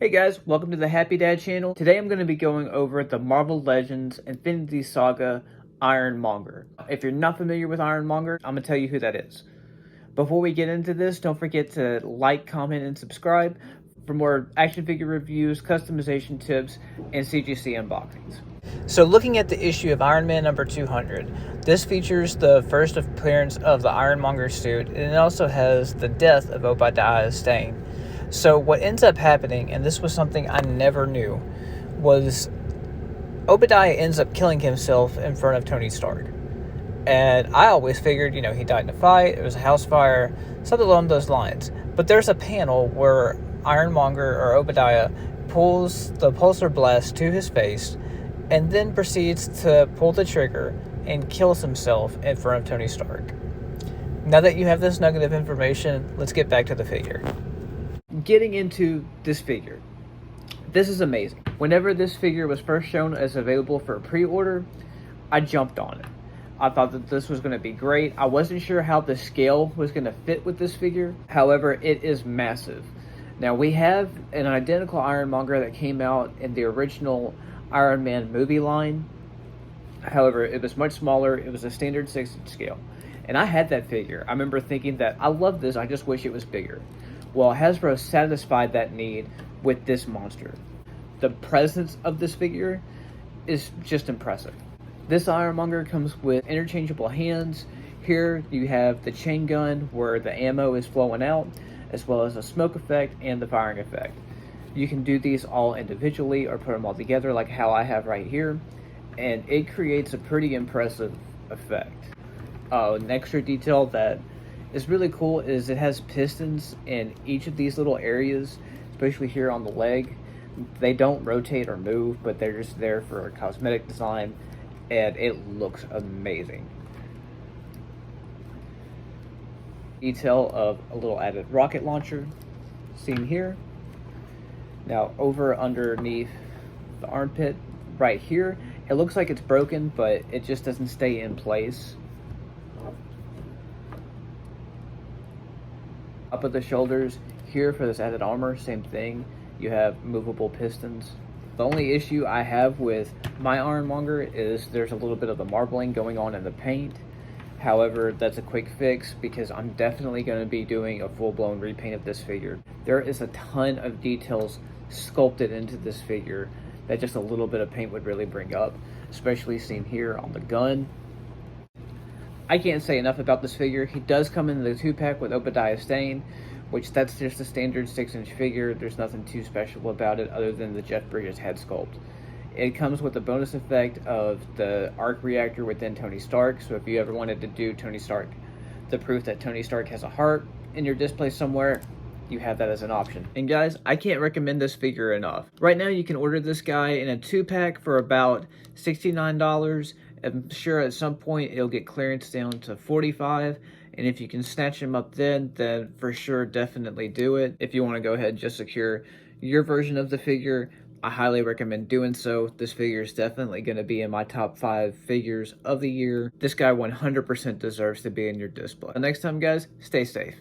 Hey guys, welcome to the Happy Dad channel. Today I'm going to be going over the Marvel Legends Infinity Saga Iron Monger. If you're not familiar with Iron Monger, I'm going to tell you who that is. Before we get into this, don't forget to like, comment, and subscribe for more action figure reviews, customization tips, and CGC unboxings. So looking at the issue of Iron Man number 200, this features the first appearance of the Iron Monger suit, and it also has the death of Obadiah Stane. So what ends up happening, and this was something I never knew, was Obadiah ends up killing himself in front of Tony Stark. And I always figured, he died in a fight, it was a house fire, something along those lines. But there's a panel where Iron Monger, or Obadiah, pulls the pulsar blast to his face and then proceeds to pull the trigger and kills himself in front of Tony Stark. Now that you have this nugget of information, let's get back to the figure. Getting into this figure, this is amazing. Whenever this figure was first shown as available for a pre-order, I jumped on it. I thought that this was going to be great. I wasn't sure how the scale was going to fit with this figure. However, it is massive. Now, we have an identical Iron Monger that came out in the original Iron Man movie line. However, it was much smaller. It was a standard 6-inch scale. And I had that figure. I remember thinking that I love this, I just wish it was bigger. Well, Hasbro satisfied that need with this monster. The presence of this figure is just impressive. This Iron Monger comes with interchangeable hands. Here you have the chain gun where the ammo is flowing out, as well as a smoke effect and the firing effect. You can do these all individually or put them all together like how I have right here, and it creates a pretty impressive effect. An extra detail that is really cool is it has pistons in each of these little areas, especially here on the leg. They don't rotate or move, but they're just there for a cosmetic design, and it looks amazing. Detail of a little added rocket launcher seen here. Now over underneath the armpit right here, it looks like it's broken, but it just doesn't stay in place. Up at the shoulders here for this added armor, same thing. You have movable pistons. The only issue I have with my Iron Monger is there's a little bit of the marbling going on in the paint. However, that's a quick fix because I'm definitely going to be doing a full-blown repaint of this figure. There is a ton of details sculpted into this figure that just a little bit of paint would really bring up, especially seen here on the gun. I can't say enough about this figure. He does come in the 2-pack with Obadiah Stane, which that's just a standard 6-inch figure. There's nothing too special about it other than the Jeff Bridges head sculpt. It comes with the bonus effect of the arc reactor within Tony Stark, so if you ever wanted to do Tony Stark, the proof that Tony Stark has a heart in your display somewhere, you have that as an option. And guys, I can't recommend this figure enough. Right now you can order this guy in a 2-pack for about $69. I'm sure at some point it'll get clearance down to $45, and if you can snatch him up then for sure definitely do it. If you want to go ahead and just secure your version of the figure, I highly recommend doing so. This figure is definitely going to be in my top 5 figures of the year. This guy 100% deserves to be in your display. Next time guys, stay safe.